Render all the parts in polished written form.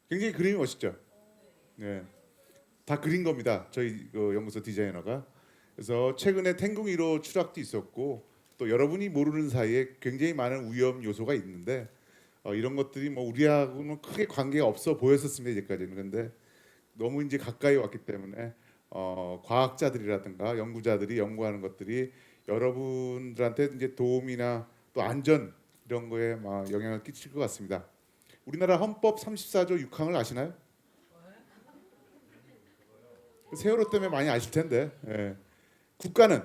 굉장히 그림이 멋있죠. 네, 다 그린 겁니다. 저희 그 연구소 디자이너가. 그래서 최근에 탱궁 1호 추락도 있었고 또 여러분이 모르는 사이에 굉장히 많은 위험 요소가 있는데 이런 것들이 뭐 우리하고는 크게 관계가 없어 보였었습니다 이제까지는. 그런데 너무 이제 가까이 왔기 때문에 과학자들이라든가 연구자들이 연구하는 것들이 여러분들한테 이제 도움이나 또 안전 이런 거에 막 영향을 끼칠 것 같습니다. 우리나라 헌법 34조 6항을 아시나요? 세월호 때문에 많이 아실 텐데 국가는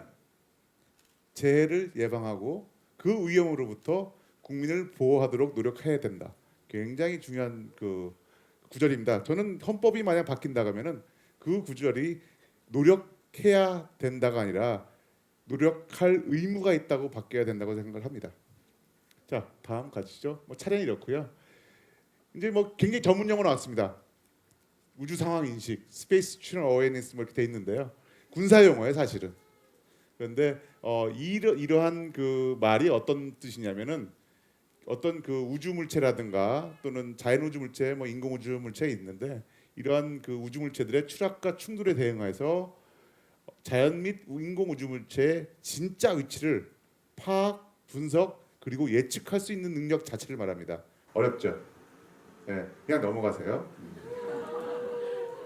재해를 예방하고 그 위험으로부터 국민을 보호하도록 노력해야 된다. 굉장히 중요한 그 구절입니다. 저는 헌법이 만약 바뀐다 하면은 그 구절이 노력해야 된다가 아니라 노력할 의무가 있다고 바뀌어야 된다고 생각을 합니다. 자, 다음 가시죠. 뭐 차례는 이렇고요. 이제 뭐 굉장히 전문 용어 나왔습니다. 우주 상황 인식, 스페이스 시츄에이션 어웨어니스 뭐 이렇게 돼 있는데요. 군사 용어예요, 사실은. 그런데 이러한 그 말이 어떤 뜻이냐면은 어떤 그 우주 물체라든가 또는 자연 우주 물체, 뭐 인공 우주 물체가 있는데 이러한 그 우주 물체들의 추락과 충돌에 대응해서 자연 및 인공 우주 물체의 진짜 위치를 파악, 분석 그리고 예측할 수 있는 능력 자체를 말합니다. 어렵죠? 네, 그냥 넘어가세요.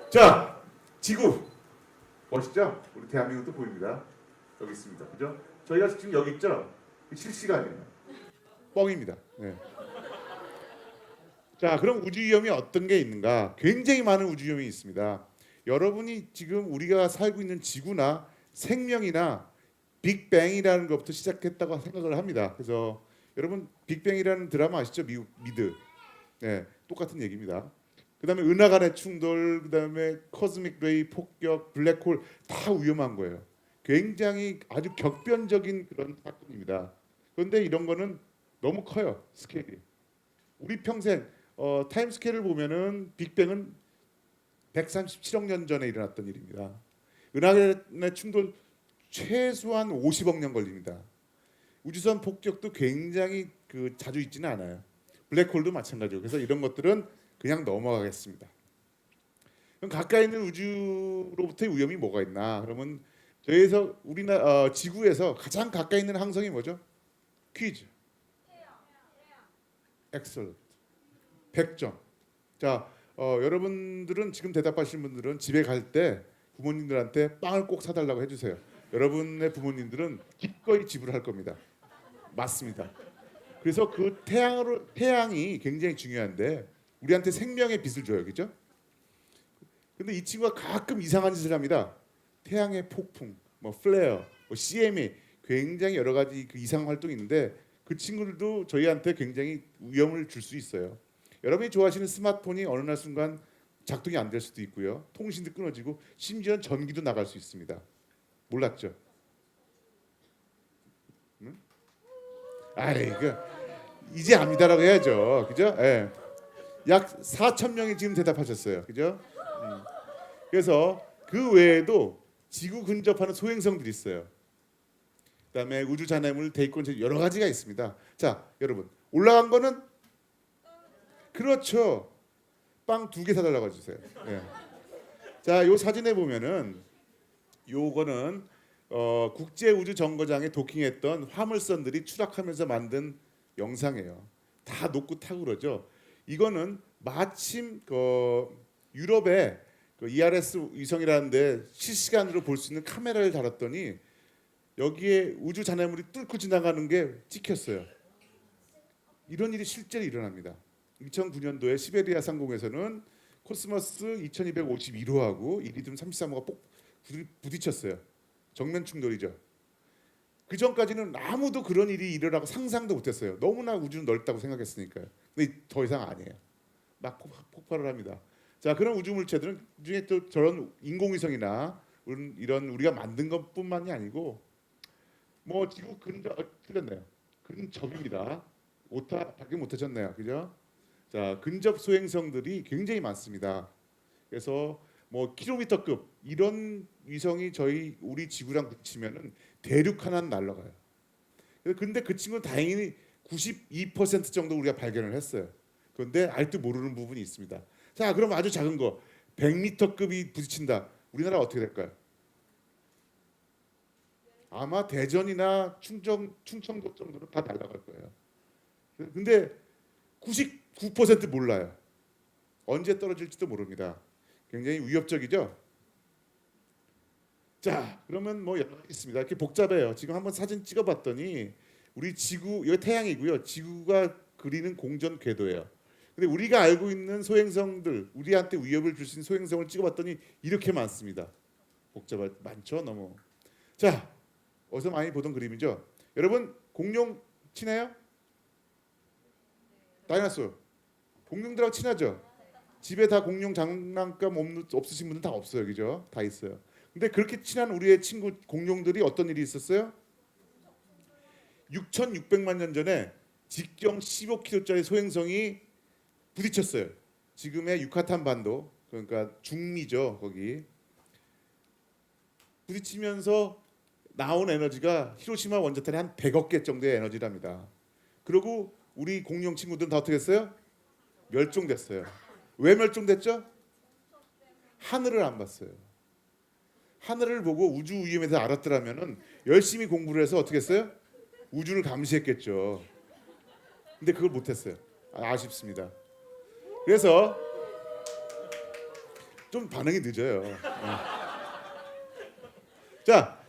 자, 지구 멋있죠? 우리 대한민국도 보입니다. 여기 있습니다. 그죠? 저희가 지금 여기 있죠? 실시간이에요. 뻥입니다. 네. 자, 그럼 우주 위험이 어떤 게 있는가? 굉장히 많은 우주 위험이 있습니다. 여러분이 지금 우리가 살고 있는 지구나 생명이나 빅뱅이라는 것부터 시작했다고 생각을 합니다. 그래서 여러분 빅뱅이라는 드라마 아시죠? 미국 미드. 네, 똑같은 얘기입니다. 그다음에 은하 간의 충돌, 그다음에 코스믹 레이 폭격, 블랙홀 다 위험한 거예요. 굉장히 아주 격변적인 그런 사건입니다. 그런데 이런 거는 너무 커요 스케일이. 우리 평생 타임 스케일을 보면은 빅뱅은 137억 년 전에 일어났던 일입니다. 은하계 충돌 최소한 50억 년 걸립니다. 우주선 폭격도 굉장히 그 자주 있지는 않아요. 블랙홀도 마찬가지고. 그래서 이런 것들은 그냥 넘어가겠습니다. 그럼 가까이 있는 우주로부터의 위험이 뭐가 있나? 그러면 저희에서 우리나 지구에서 가장 가까이 있는 항성이 뭐죠? 퀴즈. 엑셀. 100점. 자, 여러분들은 지금 대답하시는 분들은 집에 갈 때 부모님들한테 빵을 꼭 사달라고 해주세요. 여러분의 부모님들은 기꺼이 지불할 겁니다. 맞습니다. 그래서 그 태양이 굉장히 중요한데 우리한테 생명의 빛을 줘요, 그죠? 근데 이 친구가 가끔 이상한 짓을 합니다. 태양의 폭풍, 뭐 플레어, 뭐 CME 굉장히 여러 가지 그 이상 활동이 있는데 그 친구들도 저희한테 굉장히 위험을 줄 수 있어요. 여러분이 좋아하시는 스마트폰이 어느 날 순간 작동이 안 될 수도 있고요. 통신도 끊어지고 심지어 전기도 나갈 수 있습니다. 몰랐죠? 응? 아이 그 이제 압니다라고 해야죠. 그죠? 예. 약 4천 명이 지금 대답하셨어요. 그죠? 그래서 그 외에도 지구 근접하는 소행성들이 있어요. 그다음에 우주 잔해물, 대기권 여러 가지가 있습니다. 자, 여러분 올라간 거는 그렇죠. 빵 2개 사달라고 해주세요. 예. 자, 요 사진에 보면은 요거는 국제 우주 정거장에 도킹했던 화물선들이 추락하면서 만든 영상이에요. 다 녹고 타고 그러죠. 이거는 마침 유럽에 그 ERS 위성이라는데 실시간으로 볼 수 있는 카메라를 달았더니 여기에 우주 잔해물이 뚫고 지나가는 게 찍혔어요. 이런 일이 실제로 일어납니다. 2009년도에 시베리아 상공에서는 코스모스 2251호하고 이리듐 33호가 부딪혔어요. 정면 충돌이죠. 그 전까지는 아무도 그런 일이 일어나고 상상도 못했어요. 너무나 우주는 넓다고 생각했으니까요. 근데 더 이상 아니에요. 막 폭발을 합니다. 자, 그런 우주 물체들은 중에 또 저런 인공위성이나 이런 우리가 만든 것뿐만이 아니고 뭐 지구 근접 틀렸네요. 근접입니다. 오타 밖에 못하셨네요. 그죠? 자, 근접 소행성들이 굉장히 많습니다. 그래서 뭐 킬로미터급 이런 위성이 우리 지구랑 붙이면은 대륙 하나는 날아가요. 근데 그 친구는 다행히 92% 정도 우리가 발견을 했어요. 그런데 아직도 모르는 부분이 있습니다. 자, 그럼 아주 작은 거 100m급이 부딪힌다. 우리나라 어떻게 될까요? 아마 대전이나 충청도 정도는 다 날아갈 거예요. 근데 99% 몰라요. 언제 떨어질지도 모릅니다. 굉장히 위협적이죠. 자, 그러면 뭐 여러 가지 있습니다. 이렇게 복잡해요. 지금 한번 사진 찍어봤더니 우리 지구, 여기 태양이고요. 지구가 그리는 공전 궤도예요. 근데 우리가 알고 있는 소행성들, 우리한테 위협을 줄 수 있는 소행성을 찍어봤더니 이렇게 많습니다. 많죠, 너무. 자, 어디서 많이 보던 그림이죠. 여러분 공룡 친해요? 다이너소 공룡들하고 친하죠? 집에 다 공룡 장난감 없으신 분은 다 없어요, 그죠? 다 있어요. 근데 그렇게 친한 우리의 친구 공룡들이 어떤 일이 있었어요? 6,600만 년 전에 직경 15km짜리 소행성이 부딪혔어요. 지금의 유카탄 반도, 그러니까 중미죠, 거기. 부딪히면서 나온 에너지가 히로시마 원자탄의 한 100억 개 정도의 에너지랍니다. 그리고 우리 공룡 친구들은 다 어떻게 했어요? 멸종됐어요. 왜 멸종됐죠? 하늘을 안 봤어요. 하늘을 보고 우주 위험에 대해서 알았더라면은 열심히 공부를 해서 어떻게 했어요? 우주를 감시했겠죠. 근데 그걸 못했어요. 아쉽습니다. 그래서 좀 반응이 늦어요. 자,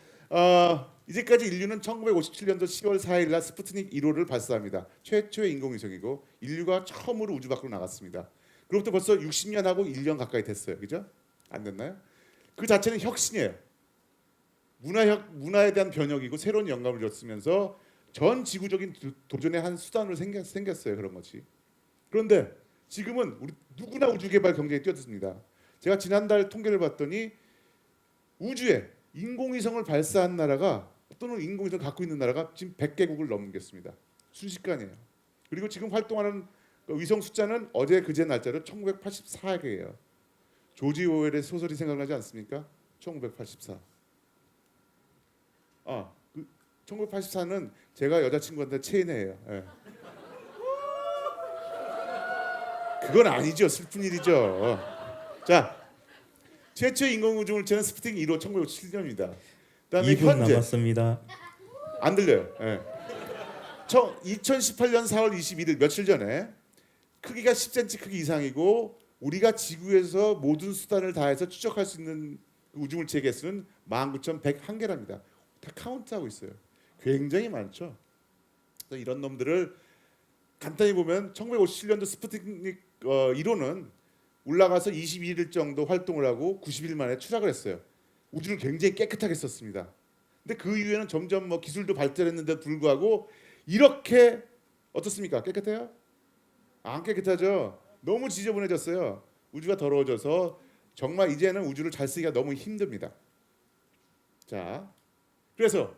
이제까지 인류는 1957년도 10월 4일 날 스푸트닉 1호를 발사합니다. 최초의 인공위성이고 인류가 처음으로 우주 밖으로 나갔습니다. 그로부터 벌써 60년하고 1년 가까이 됐어요. 그죠? 안 됐나요? 그 자체는 혁신이에요. 문화에 대한 변혁이고 새로운 영감을 줬으면서 전 지구적인 도전의 한 수단으로 생겼어요. 그런 것이. 그런데 지금은 우리 누구나 우주 개발 경쟁에 뛰어듭니다. 제가 지난달 통계를 봤더니 우주에 인공위성을 발사한 나라가 또는 인공위성을 갖고 있는 나라가 지금 100개국을 넘겼습니다. 순식간이에요. 그리고 지금 활동하는 위성 숫자는 어제 그제 날짜로 1984개예요. 조지 오웰의 소설이 생각나지 않습니까? 1984. 1984는 제가 여자친구한테 체인해요. 예. 그건 아니죠. 슬픈 일이죠. 자, 최초의 인공우주물체는 스푸트닉 1호 1957년입니다. 그다음에 2분 현재 남았습니다. 안 들려요. 예. 2018년 4월 21일 며칠 전에 크기가 10cm 크기 이상이고 우리가 지구에서 모든 수단을 다해서 추적할 수 있는 우주물체의 개수는 19,101개랍니다. 다 카운트하고 있어요. 굉장히 많죠. 이런 놈들을 간단히 보면 1957년도 스푸트닉 1호는 올라가서 22일 정도 활동을 하고 90일 만에 추락을 했어요. 우주를 굉장히 깨끗하게 썼습니다. 근데 그 이후에는 점점 뭐 기술도 발전했는데도 불구하고 이렇게 어떻습니까? 깨끗해요? 안 깨끗하죠. 너무 지저분해졌어요. 우주가 더러워져서 정말 이제는 우주를 잘 쓰기가 너무 힘듭니다. 자, 그래서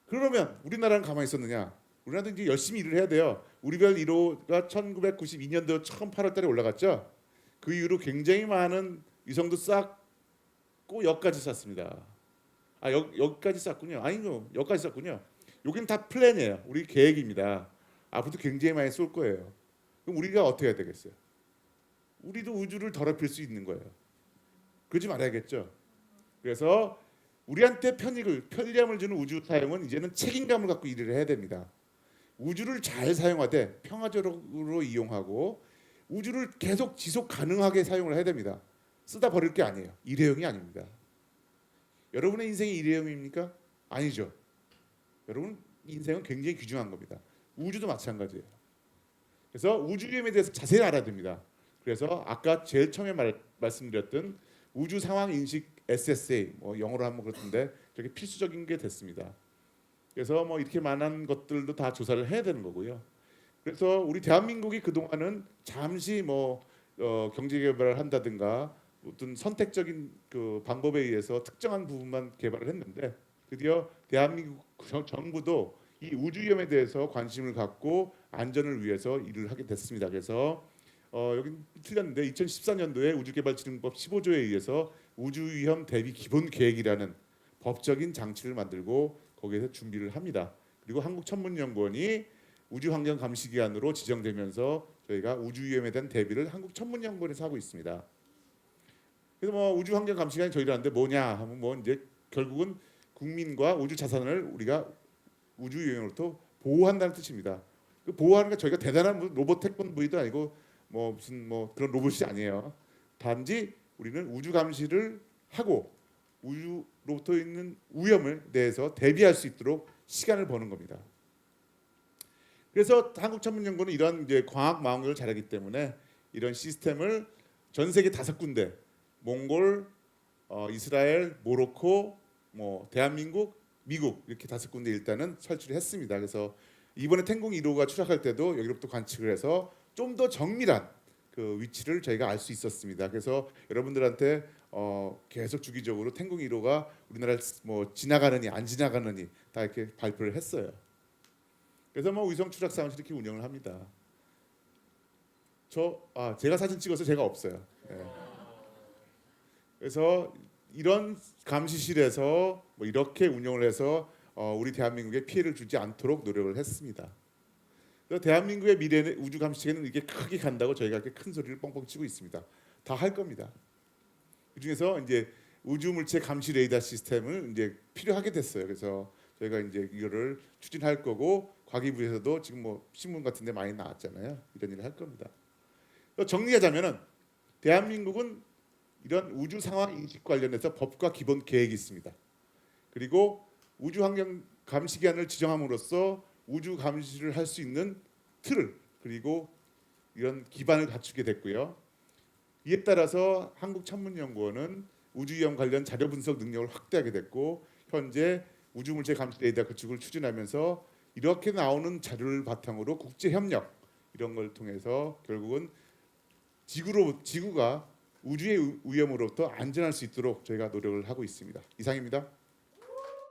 그러면 우리나라는 가만히 있었느냐? 우리나라도 이제 열심히 일을 해야 돼요. 우리별 1호가 1992년도 처음 8월달에 올라갔죠. 그 이후로 굉장히 많은 위성도 쌓고 여기까지 쐈습니다. 여기까지 쐈군요. 아니요, 여기까지 쐈군요. 여기는 다 플랜이에요. 우리 계획입니다. 앞으로도 굉장히 많이 쏠 거예요. 그럼 우리가 어떻게 해야 되겠어요? 우리도 우주를 더럽힐 수 있는 거예요. 그러지 말아야겠죠. 그래서 우리한테 편리함을 주는 우주 사용은 이제는 책임감을 갖고 일을 해야 됩니다. 우주를 잘 사용하되 평화적으로 이용하고 우주를 계속 지속 가능하게 사용을 해야 됩니다. 쓰다 버릴 게 아니에요. 일회용이 아닙니다. 여러분의 인생이 일회용입니까? 아니죠. 여러분 인생은 굉장히 귀중한 겁니다. 우주도 마찬가지예요. 그래서 우주 위험에 대해서 자세히 알아야 됩니다. 그래서 아까 제일 처음에 말씀드렸던 우주 상황 인식 SSA, 뭐 영어로 하면 그렇던데 저게 필수적인 게 됐습니다. 그래서 뭐 이렇게 많은 것들도 다 조사를 해야 되는 거고요. 그래서 우리 대한민국이 그동안은 잠시 뭐 경제 개발을 한다든가 어떤 선택적인 그 방법에 의해서 특정한 부분만 개발을 했는데 드디어 대한민국 정부도 이 우주 위험에 대해서 관심을 갖고 안전을 위해서 일을 하게 됐습니다. 그래서 여기 틀렸는데 2014년도에 우주개발진흥법 15조에 의해서 우주위험 대비 기본 계획이라는 법적인 장치를 만들고 거기에서 준비를 합니다. 그리고 한국천문연구원이 우주환경감시기관으로 지정되면서 저희가 우주 위험에 대한 대비를 한국천문연구원에서 하고 있습니다. 그래서 뭐 우주 환경 감시관이 저희라는데 뭐냐 하면 뭐 이제 결국은 국민과 우주 자산을 우리가 우주 위험으로부터 보호한다는 뜻입니다. 그 보호하는 게 저희가 대단한 로봇 태권브이도 아니고 뭐 무슨 뭐 그런 로봇이 아니에요. 단지 우리는 우주 감시를 하고 우주로부터 있는 위험을 대해서 대비할 수 있도록 시간을 버는 겁니다. 그래서 한국천문연구는 이런 이제 광학 망원경을 잘하기 때문에 이런 시스템을 전 세계 5군데, 몽골, 이스라엘, 모로코, 뭐 대한민국, 미국 이렇게 5군데 일단은 설치를 했습니다. 그래서 이번에 태공 1호가 추락할 때도 여기로부터 관측을 해서 좀 더 정밀한 그 위치를 저희가 알 수 있었습니다. 그래서 여러분들한테 계속 주기적으로 태공 1호가 우리나라를 뭐 지나가느니 안 지나가느니 다 이렇게 발표를 했어요. 그래서 뭐 위성 추락 사무실 이렇게 운영을 합니다. 제가 사진 찍어서 제가 없어요. 예. 그래서 이런 감시실에서 뭐 이렇게 운영을 해서 우리 대한민국에 피해를 주지 않도록 노력을 했습니다. 그래서 대한민국의 미래는 우주 감시체계는 이게 크게 간다고 저희가 이렇게 큰 소리를 뻥뻥 치고 있습니다. 다 할 겁니다. 그 중에서 이제 우주 물체 감시 레이더 시스템을 이제 필요하게 됐어요. 그래서 저희가 이제 이거를 추진할 거고 과기부에서도 지금 뭐 신문 같은데 많이 나왔잖아요. 이런 일을 할 겁니다. 정리하자면은 대한민국은 이런 우주 상황 인식 관련해서 법과 기본 계획이 있습니다. 그리고 우주 환경 감시기관을 지정함으로써 우주 감시를 할 수 있는 틀을 그리고 이런 기반을 갖추게 됐고요. 이에 따라서 한국천문연구원은 우주위험 관련 자료 분석 능력을 확대하게 됐고 현재 우주물체 감시 레이더 구축을 추진하면서 이렇게 나오는 자료를 바탕으로 국제 협력 이런 걸 통해서 결국은 지구가 우주의 위험으로부터 안전할 수 있도록 저희가 노력을 하고 있습니다. 이상입니다.